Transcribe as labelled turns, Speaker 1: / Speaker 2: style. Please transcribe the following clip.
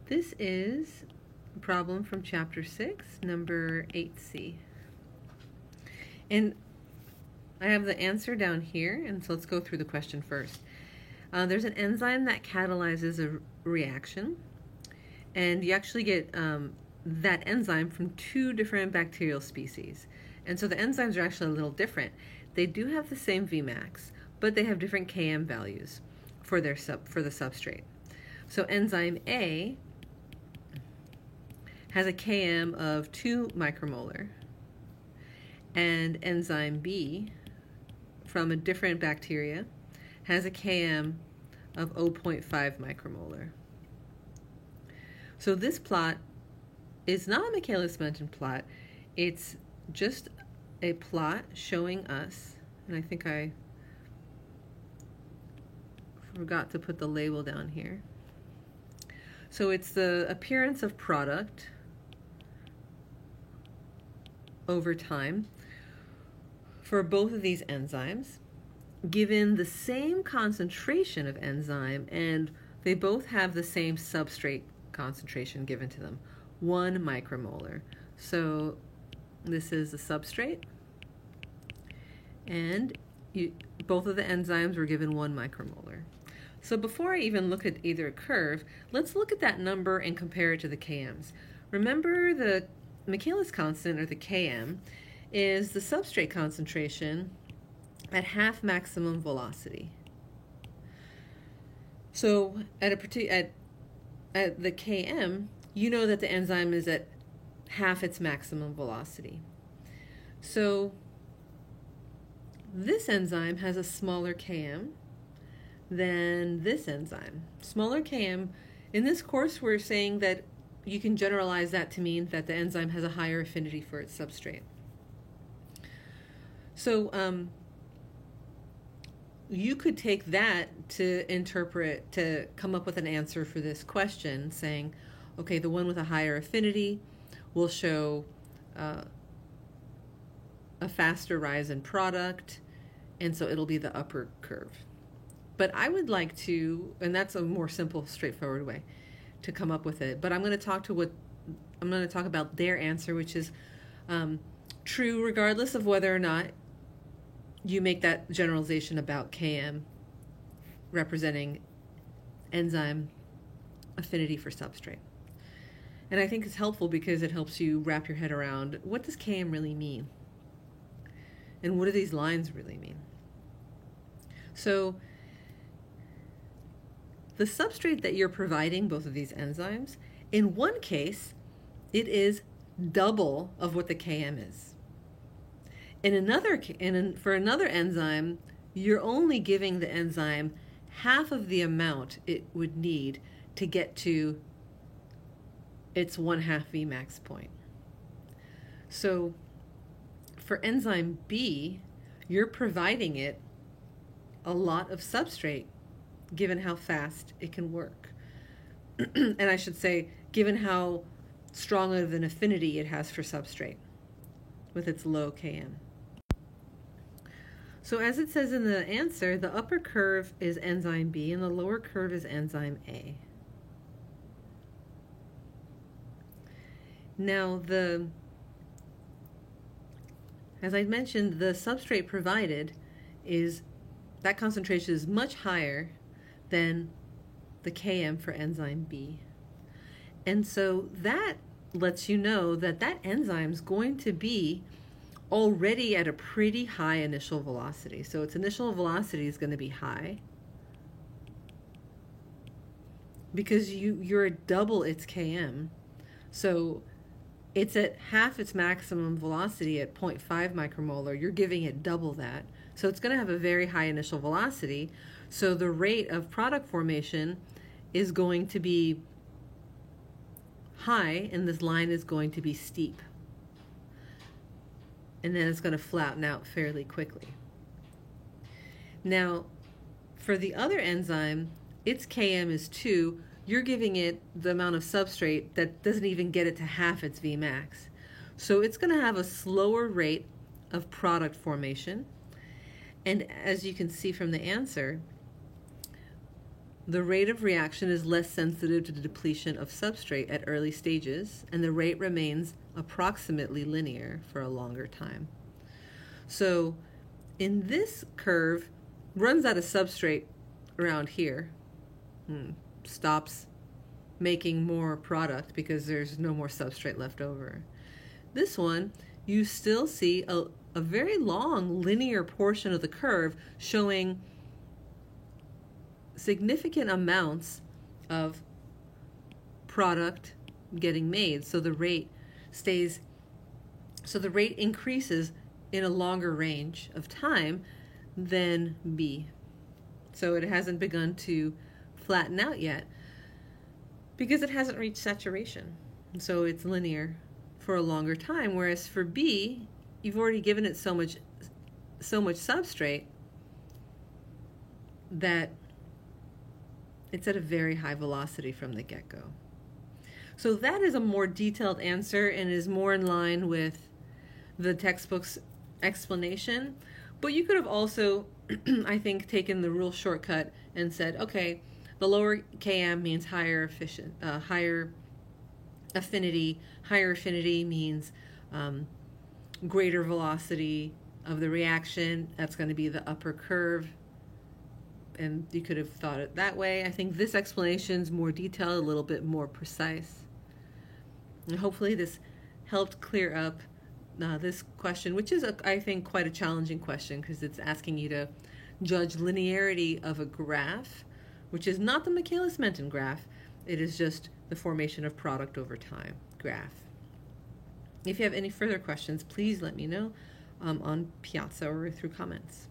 Speaker 1: This is a problem from Chapter 6, number 8C. And I have the answer down here, and so let's go through the question first. There's an enzyme that catalyzes a reaction, and you actually get that enzyme from two different bacterial species. And so the enzymes are actually a little different. They do have the same Vmax, but they have different Km values for the substrate. So enzyme A has a Km of 2 micromolar, and enzyme B from a different bacteria has a Km of 0.5 micromolar. So this plot is not a Michaelis-Menten plot. It's just a plot showing us, and I think I forgot to put the label down here. So it's the appearance of product over time for both of these enzymes, given the same concentration of enzyme, and they both have the same substrate concentration given to them, 1 micromolar. So this is the substrate, and both of the enzymes were given 1 micromolar. So before I even look at either curve, let's look at that number and compare it to the Kms. Remember, the Michaelis constant, or the Km, is the substrate concentration at half maximum velocity. So at the Km, you know that the enzyme is at half its maximum velocity. So this enzyme has a smaller Km than this enzyme. Smaller Km, in this course we're saying that you can generalize that to mean that the enzyme has a higher affinity for its substrate. So you could take that to come up with an answer for this question, saying, okay, the one with a higher affinity will show a faster rise in product, and so it'll be the upper curve. But I would like to, and that's a more simple, straightforward way to come up with it. But I'm going to talk about their answer, which is true regardless of whether or not you make that generalization about Km representing enzyme affinity for substrate. And I think it's helpful because it helps you wrap your head around, what does Km really mean? And what do these lines really mean? So the substrate that you're providing both of these enzymes, in one case, it is double of what the Km is. For another enzyme, you're only giving the enzyme half of the amount it would need to get to its 1/2 Vmax point. So for enzyme B, you're providing it a lot of substrate given how fast it can work. And I should say, given how strong of an affinity it has for substrate with its low Km. So as it says in the answer, the upper curve is enzyme B and the lower curve is enzyme A. Now, as I mentioned, the substrate provided that concentration is much higher than the Km for enzyme B. And so that lets you know that that enzyme is going to be already at a pretty high initial velocity. So its initial velocity is going to be high because you're at double its Km. So it's at half its maximum velocity at 0.5 micromolar. You're giving it double that. So it's going to have a very high initial velocity. So the rate of product formation is going to be high, and this line is going to be steep. And then it's going to flatten out fairly quickly. Now, for the other enzyme, its Km is 2. You're giving it the amount of substrate that doesn't even get it to half its Vmax. So it's going to have a slower rate of product formation. And as you can see from the answer, The rate of reaction is less sensitive to the depletion of substrate at early stages, and the rate remains approximately linear for a longer time. So in this curve, runs out of substrate around here, stops making more product because there's no more substrate left over. This one, you still see a very long linear portion of the curve showing significant amounts of product getting made. So the rate increases in a longer range of time than B. So it hasn't begun to flatten out yet because it hasn't reached saturation. So it's linear for a longer time, whereas for B, you've already given it so much substrate that it's at a very high velocity from the get-go. So that is a more detailed answer and is more in line with the textbook's explanation. But you could have also, I think, taken the real shortcut and said, okay, the lower Km means higher affinity. Higher affinity means greater velocity of the reaction. That's going to be the upper curve. And you could have thought it that way. I think this explanation is more detailed, a little bit more precise. And hopefully this helped clear up this question, which is, I think, quite a challenging question because it's asking you to judge linearity of a graph, which is not the Michaelis-Menten graph. It is just the formation of product over time graph. If you have any further questions, please let me know on Piazza or through comments.